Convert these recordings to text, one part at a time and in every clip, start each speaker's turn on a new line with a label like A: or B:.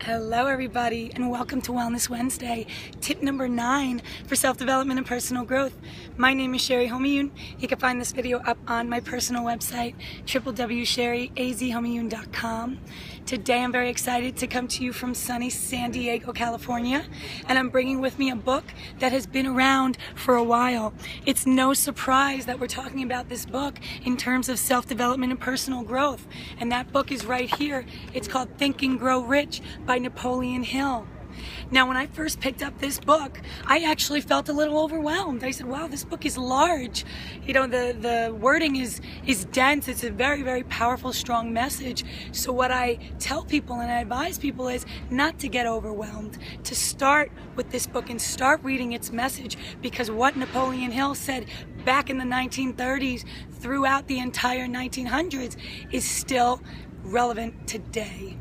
A: Hello everybody, and welcome to Wellness Wednesday. Tip number 9 for self-development and personal growth. My name is Sherry Homayun. You can find this video up on my personal website, www.sherryazhomayun.com. Today I'm very excited to come to you from sunny San Diego, California, and I'm bringing with me a book that has been around for a while. It's no surprise that we're talking about this book in terms of self-development and personal growth, and that book is right here. It's called Think and Grow Rich by Napoleon Hill. Now, when I first picked up this book, I actually felt a little overwhelmed. I said, wow, this book is large. You know, the wording is dense. It's a very, very powerful, strong message. So what I tell people and I advise people is not to get overwhelmed, to start with this book and start reading its message, because what Napoleon Hill said back in the 1930s throughout the entire 1900s is still relevant today.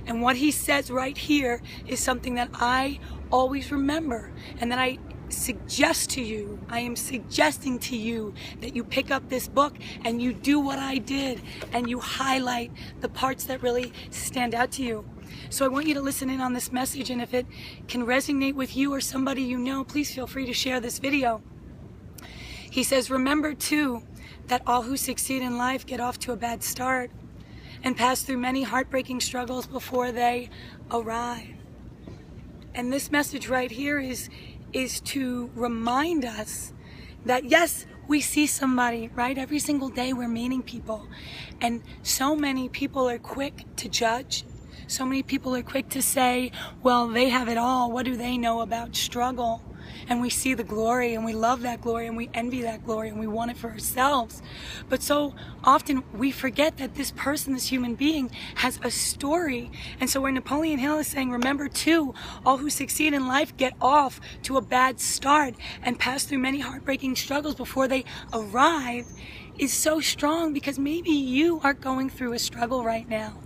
A: And what he says right here is something that I always remember, and that I suggest to you, I am suggesting to you that you pick up this book and you do what I did and you highlight the parts that really stand out to you. So I want you to listen in on this message, and if it can resonate with you or somebody you know, please feel free to share this video. He says, remember too that all who succeed in life get off to a bad start and pass through many heartbreaking struggles before they arrive. And this message right here is to remind us that yes, we see somebody, right? Every single day we're meeting people, and so many people are quick to judge. So many people are quick to say, well, they have it all. What do they know about struggle? And we see the glory, and we love that glory, and we envy that glory, and we want it for ourselves. But so often we forget that this person, this human being, has a story. And so where Napoleon Hill is saying, remember too, all who succeed in life get off to a bad start and pass through many heartbreaking struggles before they arrive, is so strong, because maybe you are going through a struggle right now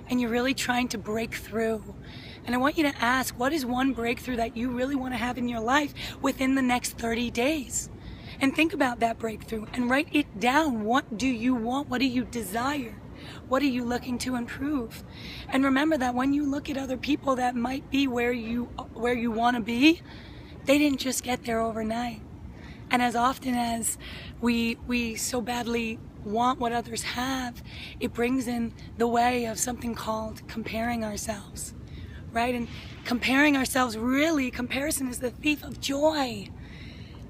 A: and you're really trying to break through. And I want you to ask, what is one breakthrough that you really want to have in your life within the next 30 days? And think about that breakthrough and write it down. What do you want? What do you desire? What are you looking to improve? And remember that when you look at other people that might be where you want to be, they didn't just get there overnight. And as often as we so badly want what others have, it brings in the way of something called comparing ourselves. Right? And comparing ourselves, really, comparison is the thief of joy.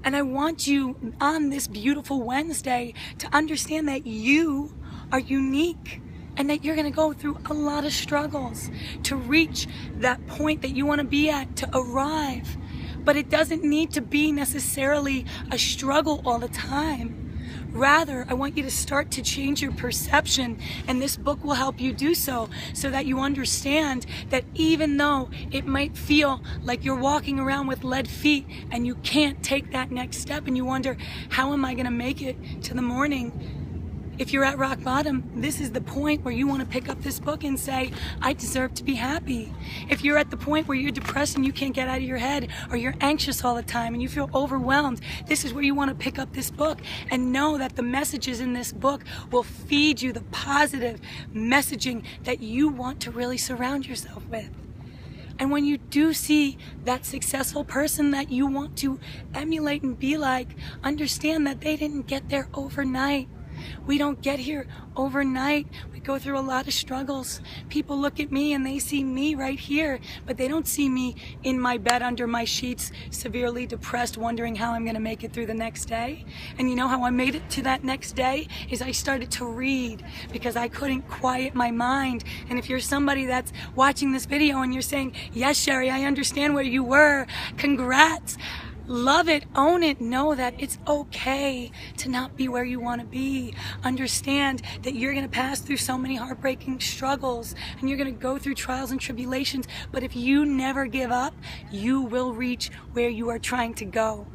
A: And I want you on this beautiful Wednesday to understand that you are unique and that you're going to go through a lot of struggles to reach that point that you want to be at, to arrive. But it doesn't need to be necessarily a struggle all the time. Rather, I want you to start to change your perception, and this book will help you do so that you understand that even though it might feel like you're walking around with lead feet and you can't take that next step and you wonder, how am I going to make it to the morning? If you're at rock bottom, this is the point where you want to pick up this book and say, I deserve to be happy. If you're at the point where you're depressed and you can't get out of your head, or you're anxious all the time and you feel overwhelmed, this is where you want to pick up this book and know that the messages in this book will feed you the positive messaging that you want to really surround yourself with. And when you do see that successful person that you want to emulate and be like, understand that they didn't get there overnight. We don't get here overnight. We go through a lot of struggles. People look at me and they see me right here, but they don't see me in my bed under my sheets, severely depressed, wondering how I'm going to make it through the next day. And you know how I made it to that next day? Is I started to read, because I couldn't quiet my mind. And if you're somebody that's watching this video and you're saying, yes, Sherry, I understand where you were, congrats. Love it, own it, know that it's okay to not be where you want to be. Understand that you're going to pass through so many heartbreaking struggles and you're going to go through trials and tribulations, but if you never give up, you will reach where you are trying to go.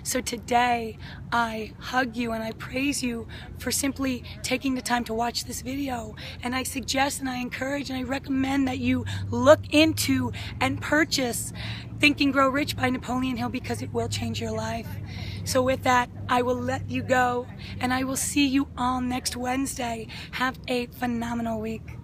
A: So today, I hug you and I praise you for simply taking the time to watch this video. And I suggest and I encourage and I recommend that you look into and purchase Think and Grow Rich by Napoleon Hill, because it will change your life. So with that, I will let you go and I will see you all next Wednesday. Have a phenomenal week.